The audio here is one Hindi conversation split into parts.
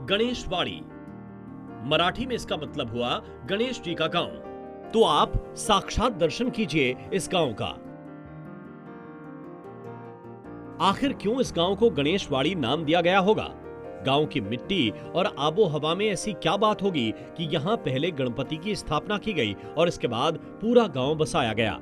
गणेशवाड़ी। मराठी में इसका मतलब हुआ गणेश जी का गांव। तो आप साक्षात दर्शन कीजिए इस गांव का। आखिर क्यों इस गांव को गणेशवाड़ी नाम दिया गया होगा? गांव की मिट्टी और आबो हवा में ऐसी क्या बात होगी कि यहां पहले गणपति की स्थापना की गई और इसके बाद पूरा गांव बसाया गया।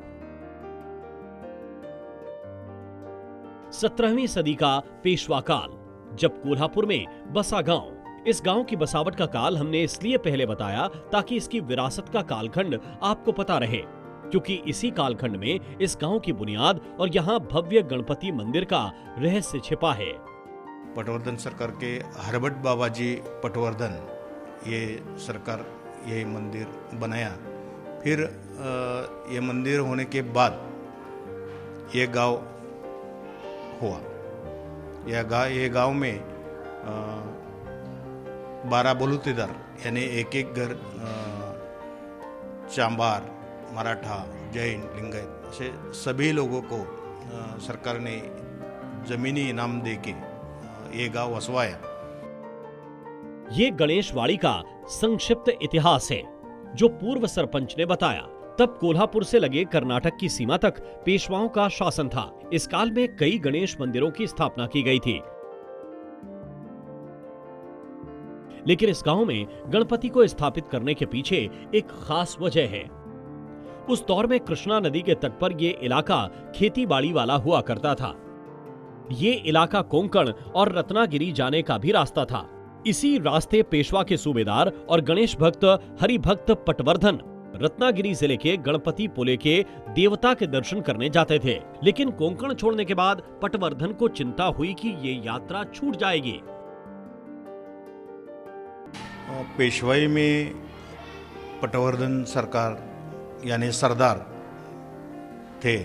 17वीं सदी का पेशवा काल, जब कोल्हापुर में बसा गांव। इस गांव की बसावट का काल हमने इसलिए पहले बताया ताकि इसकी विरासत का कालखंड आपको पता रहे, क्योंकि इसी कालखंड में इस गांव की बुनियाद और यहाँ भव्य गणपति मंदिर का रहस्य छिपा है। पटवर्धन सरकार के हरभट बाबाजी पटवर्धन ये सरकार ये मंदिर बनाया। फिर ये मंदिर होने के बाद ये गांव हुआ। ये गांव में 12 बलुतेदार यानी एक एक घर चांबार, मराठा, जैन, लिंगायत ऐसे सभी लोगों को सरकार ने जमीनी इनाम देके ये गांव वसवाया। ये गणेशवाड़ी का संक्षिप्त इतिहास है जो पूर्व सरपंच ने बताया। तब कोल्हापुर से लगे कर्नाटक की सीमा तक पेशवाओं का शासन था। इस काल में कई गणेश मंदिरों की स्थापना की गई थी, लेकिन इस गांव में गणपति को स्थापित करने के पीछे एक खास वजह है। उस दौर में कृष्णा नदी के तट पर यह इलाका खेती बाड़ी वाला हुआ करता था। ये इलाका कोंकण और रत्नागिरी जाने का भी रास्ता था। इसी रास्ते पेशवा के सूबेदार और गणेश भक्त हरिभक्त पटवर्धन रत्नागिरी जिले के गणपति पुले के देवता के दर्शन करने जाते थे। लेकिन कोंकण छोड़ने के बाद पटवर्धन को चिंता हुई कि ये यात्रा छूट जाएगी। पेशवाई में पटवर्धन सरकार यानी सरदार थे।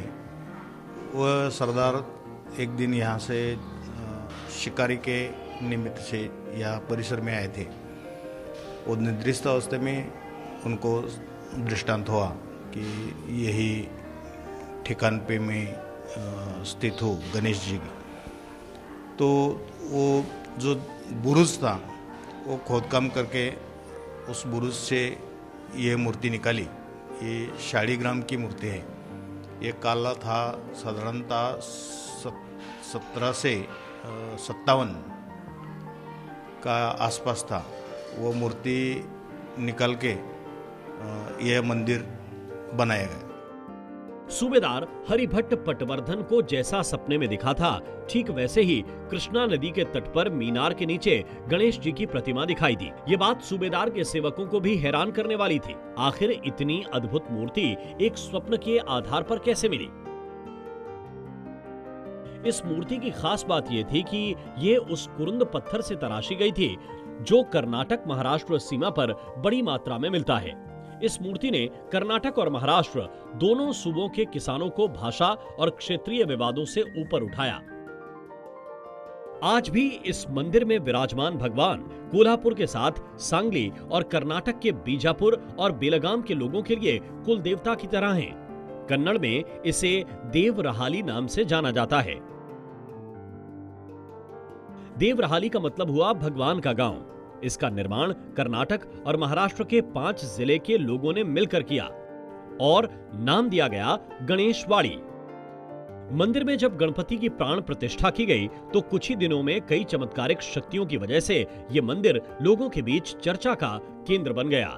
वह सरदार एक दिन यहाँ से शिकारी के निमित्त से यहाँ परिसर में आए थे। वो निद्रिस्त अवस्था में उनको दृष्टांत हुआ कि यही ठिकान पे मैं स्थित हूँ गणेश जी की। तो वो जो बुरुज था वो खोदकाम करके उस बुरुज से ये मूर्ति निकाली। ये शालिग्राम की मूर्ति है। ये काला था साधारणतः 17 से 57 का आसपास था। वो मूर्ति निकाल के यह मंदिर बनाया गया। सूबेदार हरिभट्ट पटवर्धन को जैसा सपने में दिखा था, ठीक वैसे ही कृष्णा नदी के तट पर मीनार के नीचे गणेश जी की प्रतिमा दिखाई दी। ये बात सूबेदार के सेवकों को भी हैरान करने वाली थी। आखिर इतनी अद्भुत मूर्ति एक स्वप्न के आधार पर कैसे मिली? इस मूर्ति की खास बात यह थी कि ये उस कुरुंद पत्थर से तराशी गई थी जो कर्नाटक महाराष्ट्र सीमा पर बड़ी मात्रा में मिलता है। इस मूर्ति ने कर्नाटक और महाराष्ट्र दोनों सूबों के किसानों को भाषा और क्षेत्रीय विवादों से ऊपर उठाया। आज भी इस मंदिर में विराजमान भगवान कोल्हापुर के साथ सांगली और कर्नाटक के बीजापुर और बेलगाम के लोगों के लिए कुल देवता की तरह हैं। कन्नड़ में इसे देवरहाली नाम से जाना जाता है। देवरहाली का मतलब हुआ भगवान का गांव। इसका निर्माण कर्नाटक और महाराष्ट्र के 5 जिले के लोगों ने मिलकर किया और नाम दिया गया गणेशवाड़ी। मंदिर में जब गणपति की प्राण प्रतिष्ठा की गई तो कुछ ही दिनों में कई चमत्कारिक शक्तियों की वजह से यह मंदिर लोगों के बीच चर्चा का केंद्र बन गया।